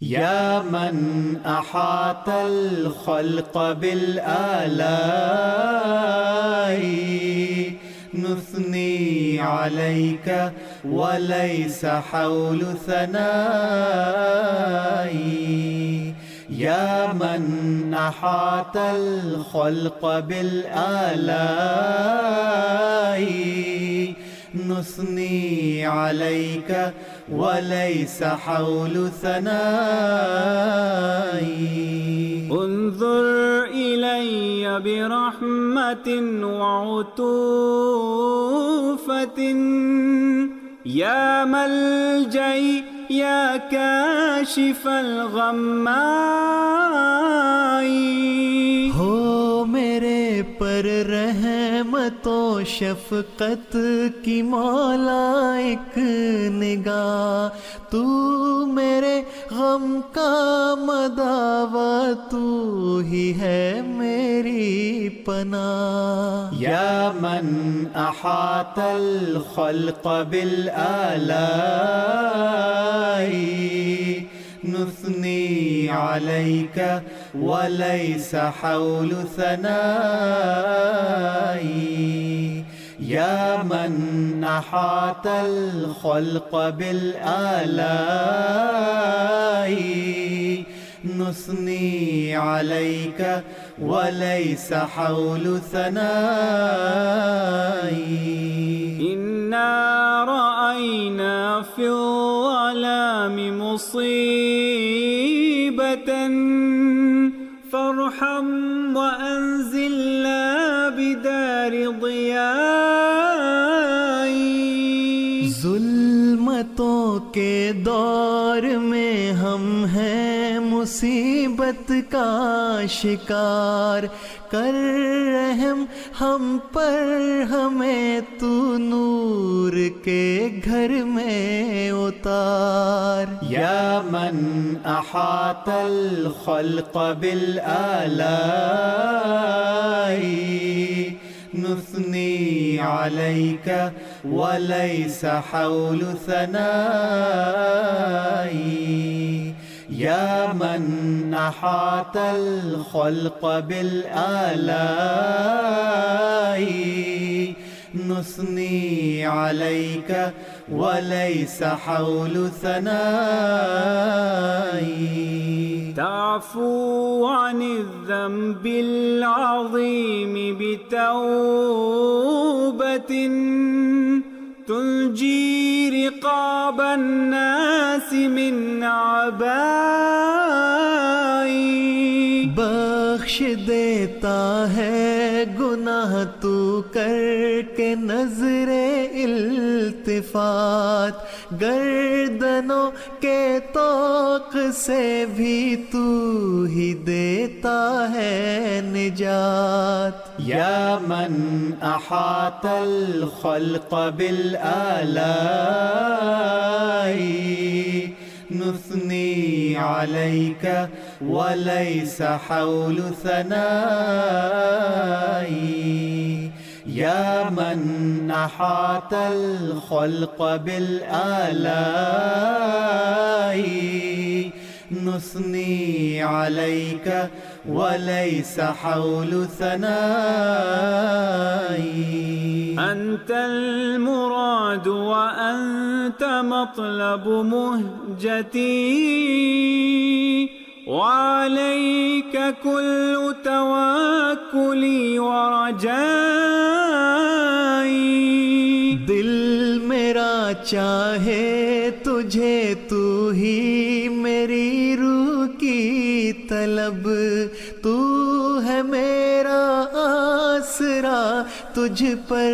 या मन अहातल खल्क़ बिल आलाई नुस्नी अलैका वलैसा हौलु सनाई। या मन अहातल खल्क़ बिल आलाई नुस्नी अलैका वलैसा हौलु सनाई। उन्ज़ुर इलैया बिरहमतिन वअतूफ़तिन या मलजई या काशिफ़ल गम्माई। हो मेरे पर रहमतो शफ़क़त की मौला एक निगाह, तू मेरे गम का मदावा, तू ही है मेरी पनाह। या मन अहातल खल्क़ बिल आलाई नुस्नी अलैका वलैसा हौलु सनाई। या मन अहातल खल्क़ बिल आलाई नुस्नी अलैका वलैसा हौलु सनाई। इन्ना रअयना फिल-ज़लामि मुसीबतन फर्हम वअंज़िलना बिदारि ज़ियाई। ज़ुल्मतों के दौर में हम हैं मुसीबत का शिकार, कर रहम हम पर, हमें तू नूर के घर में उतार। या मन अहातल खल्क़ बिल आलाई नुस्नी अलैका वलैसा हौलु सनाई। या मन अहातल खल्क़ बिल आलाई नुस्नी अलैका वलैसा हौलु सनाई। ताफ़ू अनिज़्ज़म्बिल अज़ीम बितौबतिन तुंजी रिक़ाबन नास मिन अबाई। बख्श देता है गुनाह तू करके नजरे इल्तिफात, गर्दनों के तोक से भी तू ही देता है निजात। या मन अहातल खल्क़ बिल आलाई नुस्नी अलैका वलैसा हौलु सनाई। या मन अहातल खल्क़ बिल आलाई नुस्नी अलैका वलैसा हौलु सनाई। अंतल मुराद व अंत मत्लब मुहजती वअलैका कुल्लु तवक्कुली व रजाई। दिल मेरा चाहे तुझे, तू ही मेरी रूह की तलब, तू है मेरा आसरा, तुझ पर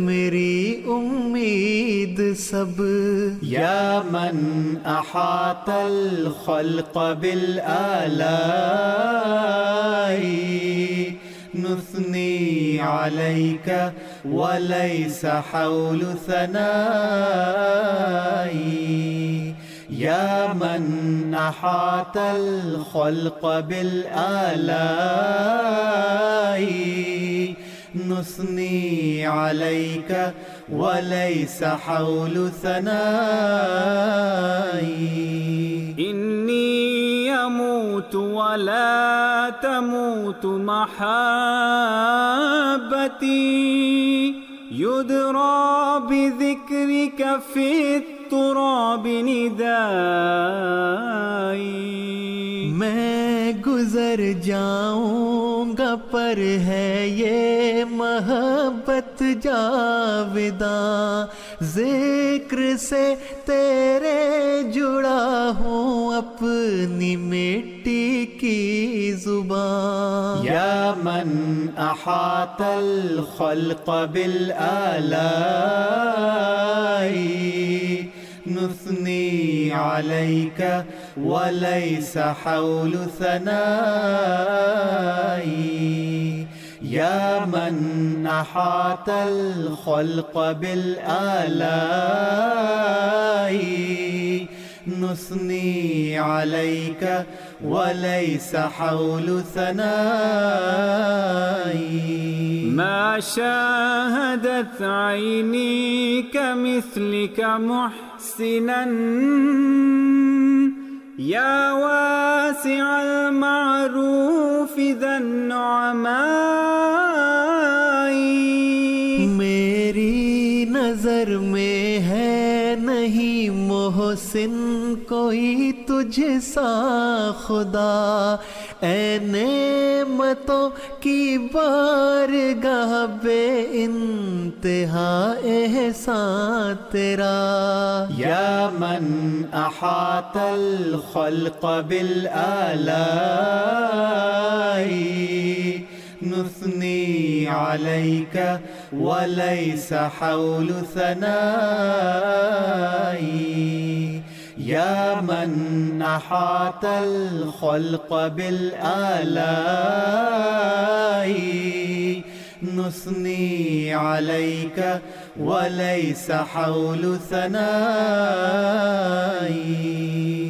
मेरी उम्मीद सब। या मन अहातल खल्क़ बिल आलाई नुस्नी अलैका वलैसा हौलु सनाई। या मन अहातल खल्क़ बिल आलाई नुस्नी अलैका वलैसा हौलु सनाई। इन्नी يموت ولا تموت محبتي يدرى بذكرك في التراب ندائي मैं गुजर जाऊंगा पर है ये मोहब्बत जाविदा जिक्र से तेरे जुड़ा हूँ अपनी मिट्टी की जुबान या मन अहातल खल्क़ बिल आलाई नुस्नी अलैका वलैस हौल सनाई या मन अहातल खल्क़ बिल आलाई नुस्नी अलैका वलैस हौल सनाई ما شاهدت عيني كمثلك محسنا يا واسع المعروف ذا النعماء मेरी नजर में है नहीं मोहसिन कोई तुझसा खुदा ऐ नेमतों की बारगाह बे इंतहा एहसान तेरा या मन अहातल खल्क़ बिल आलाई नुस्नी अलैका वलैस हौल सनाई या मन अहातल खल्क़ बिल आलाई नुस्नी अलैका वलैस हौल सनाई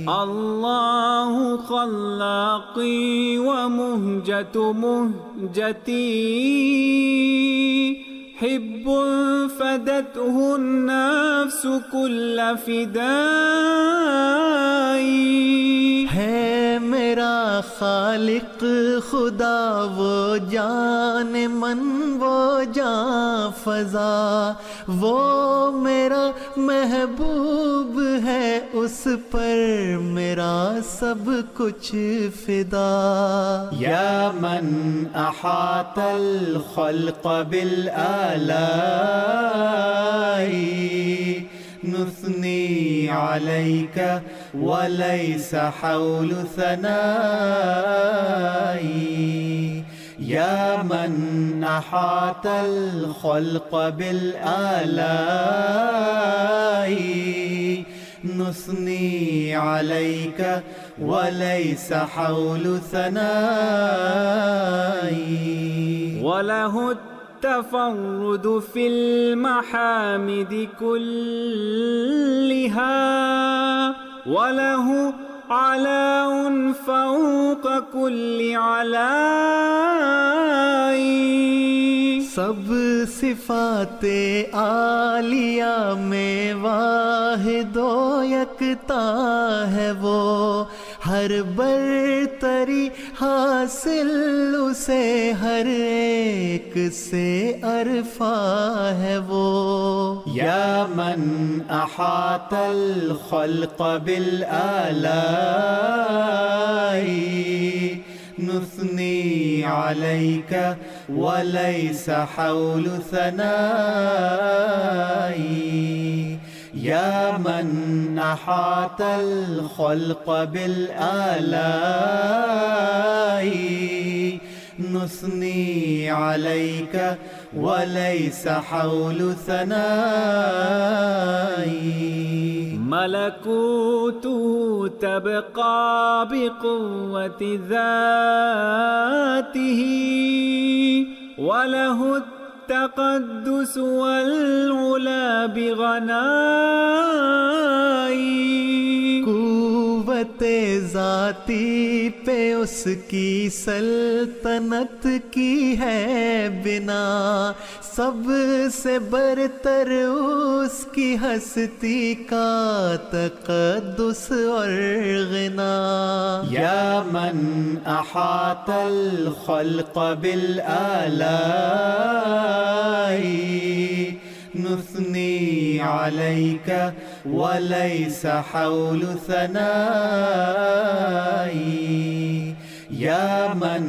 الله خلاقي ومهجة مهجتي حب فدته النفس كل فدائي है मेरा खालिक खुदा वो जान मन वो जान फजा वो मेरा महबूब है उस पर मेरा सब कुछ फिदा या मन अहातल खल्क़ बिल आलाई नुस्नी अलैका वलैस हौल सनाई या मन अहातल खल्क़ बिल आलाई नुस्नी अलैका वलैस हौल सनाई وله التفرد في المحامد كلها وله علاء فوق كل علاء सब सिफाते आलिया में वाहिदो यकता है वो हर बरतरी हासिल उसे हर एक से अरफा है वो या मन अहातल खल्क़ बिल आलाई नुस्नी अलैका वलैस हौल सनाई या मन अहातल खल्क़ बिल आलाई नुस्नी अलैका वलैस हौल सनाई ملكوته تبقى بقوة ذاته وله التقدس والعلا بغنائي कुव्वते जाती पे उसकी सल्तनत की है बिना सबसे बरतर उसकी हस्ती का तक़द्दुस और गिना। या मन अहातल खल्क़ बिल आलाई नुस्नी अलैका वलैसा हौलु सनाई। या मन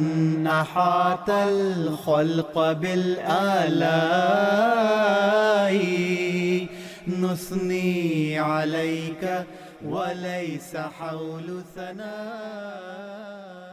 अहातल खल्क़ बिल आलाई नुस्नी अलैका वलैसा हौलु सनाई।